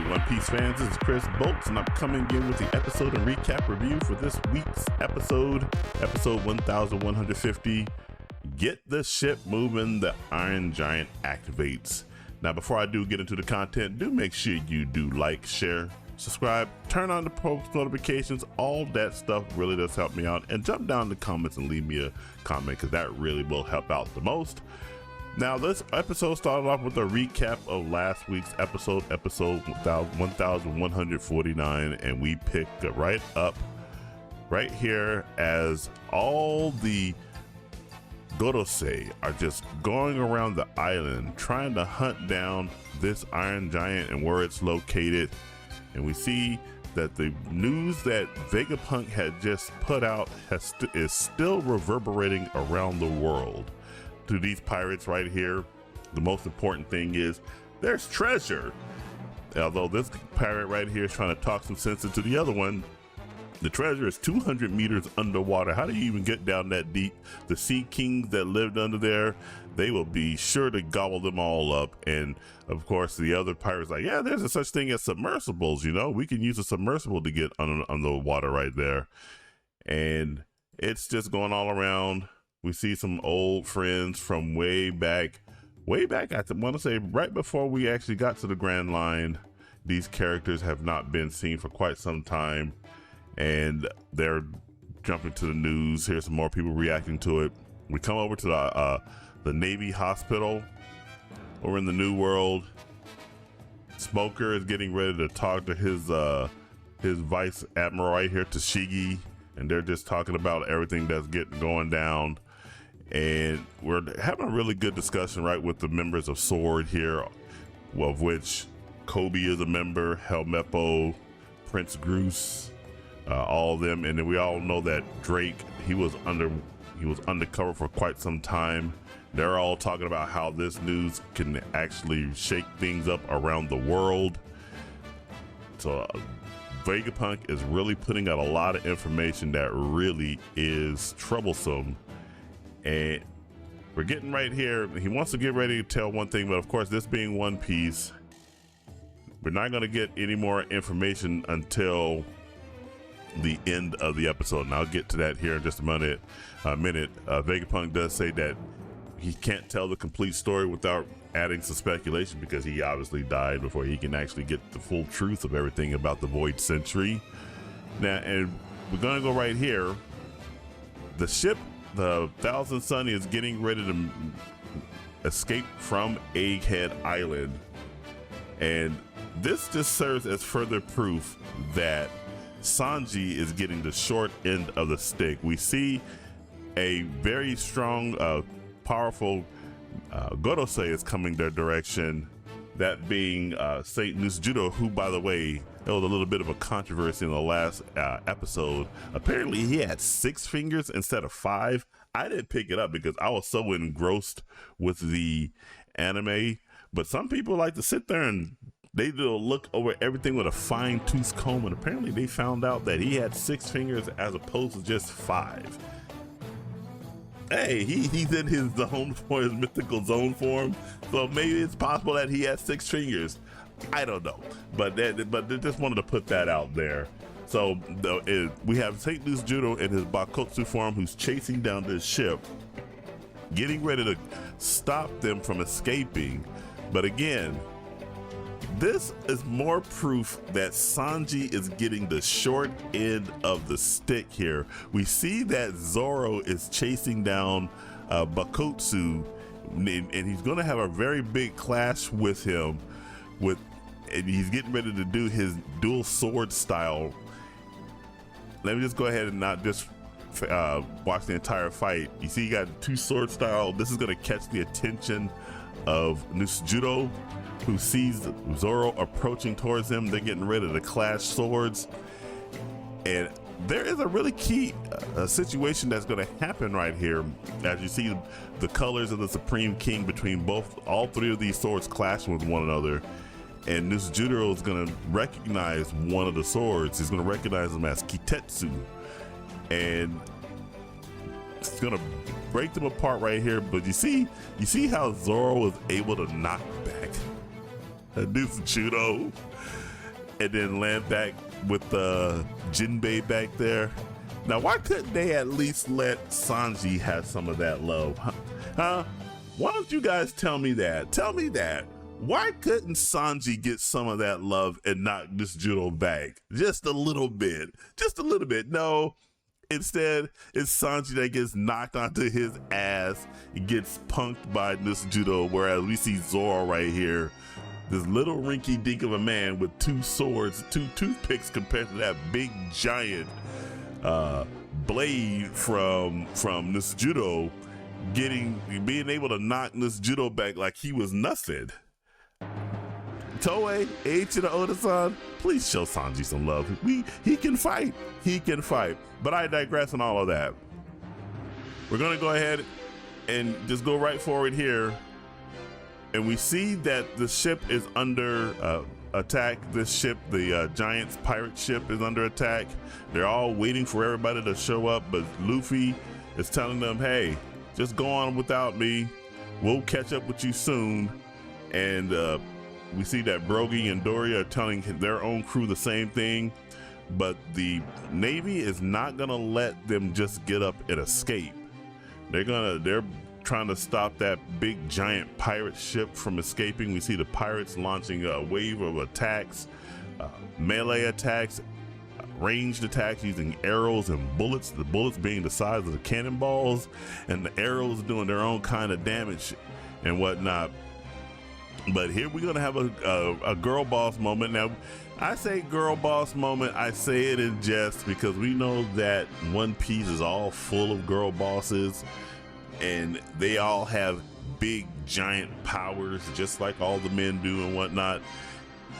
One Piece fans, this is Chris Bolts, and I'm coming in with the episode and recap review for this week's episode 1150. Get the ship moving, the Iron Giant activates. Now, before I do get into the content, do make sure you do like, share, subscribe, turn on the post notifications. All that stuff really does help me out. And jump down in the comments and leave me a comment, because that really will help out the most. Now, this episode started off with a recap of last week's episode 1149, and we picked it right up right here as all the Gorosei are just going around the island trying to hunt down this Iron Giant and where it's located. And we see that the news that Vegapunk had just put out is still reverberating around the world. To these pirates right here, the most important thing is there's treasure. Although this pirate right here is trying to talk some sense into the other one, the treasure is 200 meters underwater. How do you even get down that deep? The sea kings that lived under there, they will be sure to gobble them all up. And of course, the other pirates like, yeah, there's a such thing as submersibles. You know, we can use a submersible to get on the water right there. And it's just going all around. We see some old friends from way back. I want to say right before we actually got to the Grand Line. These characters have not been seen for quite some time, and they're jumping to the news. Here's some more people reacting to it. We come over to the Navy hospital over in the New World. Smoker is getting ready to talk to his vice admiral right here, Tashigi, and they're just talking about everything that's going down. And we're having a really good discussion right with the members of SWORD here, of which Kobe is a member, Helmeppo, Prince Groose, all of them. And then we all know that Drake, he was undercover for quite some time. They're all talking about how this news can actually shake things up around the world. So Vegapunk is really putting out a lot of information that really is troublesome. And we're getting right here. He wants to get ready to tell one thing, but of course, this being One Piece, we're not going to get any more information until the end of the episode. And I'll get to that here in just a minute. Vegapunk does say that he can't tell the complete story without adding some speculation, because he obviously died before he can actually get the full truth of everything about the Void Century. Now, and we're going to go right here. The ship, the Thousand Sun, is getting ready to escape from Egghead Island. And this just serves as further proof that Sanji is getting the short end of the stick. We see a very strong, powerful Gorosei is coming their direction, that being Saint Nusjudo, who, by the way, there was a little bit of a controversy in the last episode. Apparently he had 6 fingers instead of 5. I didn't pick it up because I was so engrossed with the anime, but some people like to sit there and they do look over everything with a fine-tooth comb, and apparently they found out that he had 6 fingers as opposed to just 5. Hey, he's in his zone for his mythical zone form, so maybe it's possible that he has 6 fingers. I don't know, but they just wanted to put that out there. So we have Saint Judo in his Bakotsu form, who's chasing down this ship, getting ready to stop them from escaping. But again, this is more proof that Sanji is getting the short end of the stick here. We see that Zoro is chasing down Bakotsu, and he's going to have a very big clash with him. And he's getting ready to do his dual sword style. Let me just go ahead and not just watch the entire fight. You see, you got 2 sword style. This is going to catch the attention of Nusjudo, who sees Zoro approaching towards him. They're getting ready to clash swords. And there is a really key situation that's going to happen right here. As you see the colors of the Supreme King between all 3 of these swords clashing with one another. And Nusjudo is going to recognize one of the swords. He's going to recognize them as Kitetsu. And it's going to break them apart right here. But you see how Zoro was able to knock back Nusjudo. and then land back with the Jinbei back there. Now, why couldn't they at least let Sanji have some of that love? Huh? Why don't you guys tell me that? Tell me that. Why couldn't Sanji get some of that love and knock this judo back? Just a little bit. Just a little bit. No. Instead, it's Sanji that gets knocked onto his ass and gets punked by this judo, whereas we see Zoro right here, this little rinky dink of a man with 2 swords, 2 toothpicks compared to that big giant blade from this judo, being able to knock this judo back like he was nothing. Toei, Eiichiro Oda-san, please show Sanji some love. He can fight. He can fight. But I digress on all of that. We're gonna go ahead and just go right forward here. And we see that the ship is under attack. This ship, the Giant's pirate ship, is under attack. They're all waiting for everybody to show up, but Luffy is telling them, hey, just go on without me. We'll catch up with you soon. And we see that Brogy and Dory are telling their own crew the same thing, but the Navy is not gonna let them just get up and escape. They're trying to stop that big giant pirate ship from escaping. We see the pirates launching a wave of attacks, melee attacks, ranged attacks using arrows and bullets, the bullets being the size of the cannonballs, and the arrows doing their own kind of damage and whatnot. But here we're gonna have a girl boss moment. Now, I say girl boss moment, I say it in jest because we know that One Piece is all full of girl bosses and they all have big giant powers just like all the men do and whatnot.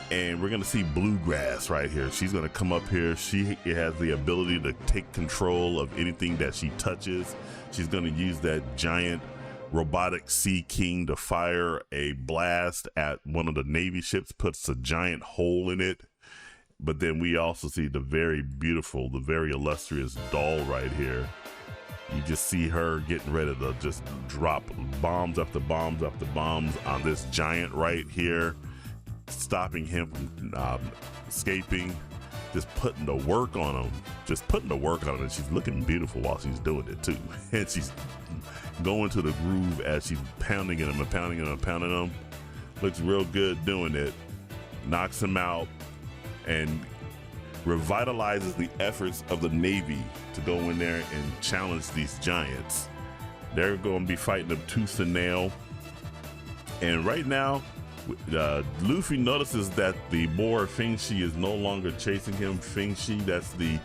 And we're gonna see Bluegrass right here. She's gonna come up here. She has the ability to take control of anything that she touches. She's gonna use that giant robotic Sea King to fire a blast at one of the Navy ships, puts a giant hole in it. But then we also see the very beautiful, the very illustrious doll right here. You just see her getting ready to just drop bombs after bombs after bombs on this giant right here, stopping him from escaping, just putting the work on him, and she's looking beautiful while she's doing it too. And she's going to the groove as she's pounding him and pounding him and pounding him. Looks real good doing it. Knocks him out and revitalizes the efforts of the Navy to go in there and challenge these giants. They're going to be fighting them tooth and nail. And right now, Luffy notices that the boar Fingshi is no longer chasing him. Fingshi, that's the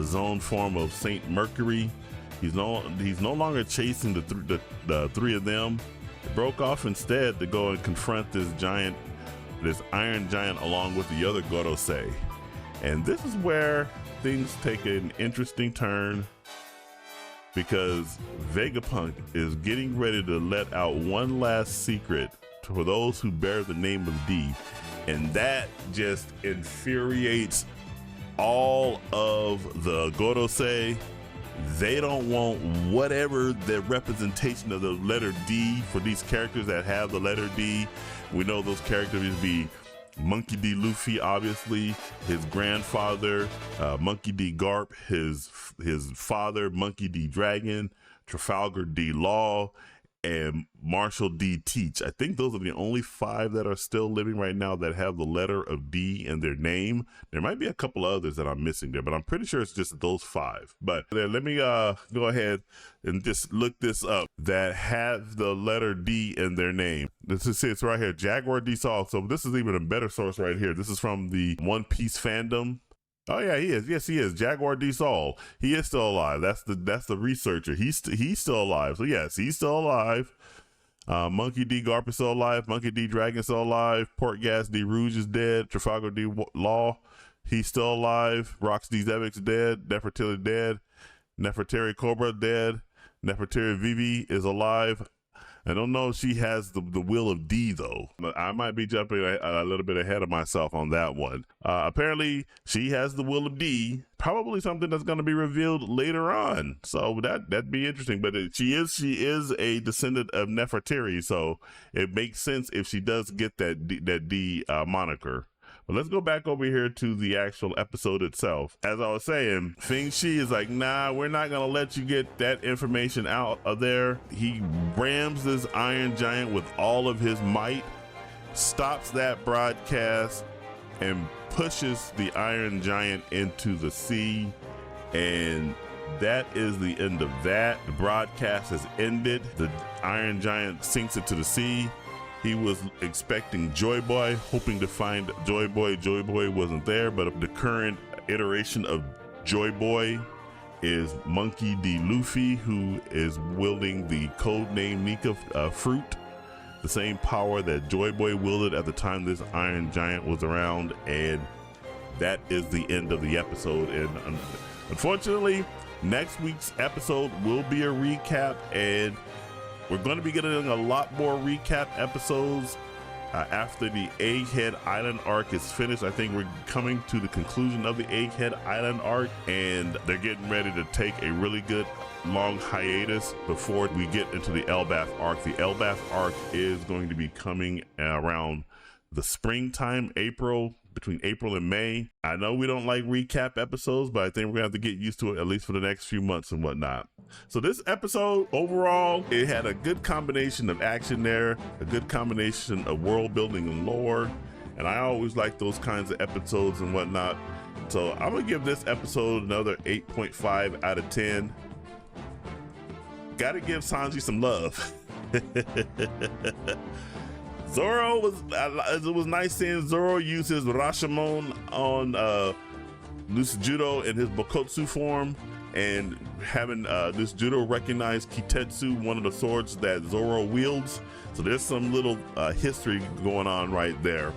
zone form of Saint Mercury. He's no longer chasing the 3 of them. They broke off instead to go and confront this iron giant along with the other Gorosei. And this is where things take an interesting turn because Vegapunk is getting ready to let out one last secret for those who bear the name of D. And that just infuriates all of the Gorosei. They don't want whatever the representation of the letter D for these characters that have the letter D. We know those characters be Monkey D. Luffy, obviously, his grandfather, Monkey D. Garp, his father, Monkey D. Dragon, Trafalgar D. Law, and Marshall D. Teach. I think those are the only 5 that are still living right now that have the letter of D in their name. There might be a couple others that I'm missing there, but I'm pretty sure it's just those 5. But let me go ahead and just look this up that have the letter D in their name. It's right here, Jaguar D. Saul. So this is even a better source right here. This is from the One Piece fandom. Oh yeah, he is. Yes, he is. Jaguar D. Saul. He is still alive. That's the researcher. He's still alive. So yes, he's still alive. Monkey D. Garp is still alive. Monkey D. Dragon is still alive. Port Gas D. Rouge is dead. Trafalgar D. Law, he's still alive. Rox D. Zevix dead. Nefertiti dead. Nefertari Cobra dead. Nefertari Vivi is alive. I don't know if she has the will of D though. I might be jumping a little bit ahead of myself on that one. Apparently she has the will of D, probably something that's going to be revealed later on. So that'd be interesting. But she is a descendant of Nefertari, so it makes sense if she does get that D moniker. But let's go back over here to the actual episode itself. As I was saying, Feng Shi is like, nah, we're not gonna let you get that information out of there. He rams this Iron Giant with all of his might, stops that broadcast, and pushes the Iron Giant into the sea. And that is the end of that. The broadcast has ended. The Iron Giant sinks into the sea. He was expecting Joy Boy, hoping to find Joy Boy. Joy Boy wasn't there, but the current iteration of Joy Boy is Monkey D. Luffy, who is wielding the codename Nika fruit, the same power that Joy Boy wielded at the time this Iron Giant was around. And that is the end of the episode. And unfortunately, next week's episode will be a recap, and we're going to be getting a lot more recap episodes after the Egghead Island arc is finished. I think we're coming to the conclusion of the Egghead Island arc, and they're getting ready to take a really good long hiatus before we get into the Elbaf arc. The Elbaf arc is going to be coming around the springtime, between April and May. I know we don't like recap episodes, but I think we're gonna have to get used to it, at least for the next few months and whatnot. So this episode, overall, it had a good combination of action there, a good combination of world building and lore, and I always like those kinds of episodes and whatnot. So I'm gonna give this episode another 8.5 out of 10. Gotta give Sanji some love. Zoro it was nice seeing Zoro use his Rashomon on this Judo in his Bokotsu form, and having this Judo recognize Kitetsu, one of the swords that Zoro wields. So there's some little history going on right there.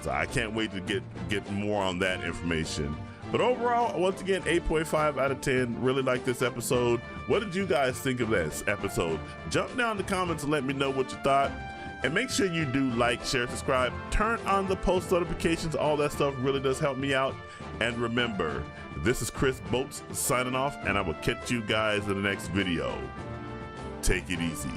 So I can't wait to get more on that information. But overall, once again, 8.5 out of 10. Really like this episode. What did you guys think of this episode? Jump down in the comments and let me know what you thought. And make sure you do like, share, subscribe, turn on the post notifications. All that stuff really does help me out. And remember, this is Chris Boats signing off, and I will catch you guys in the next video. Take it easy.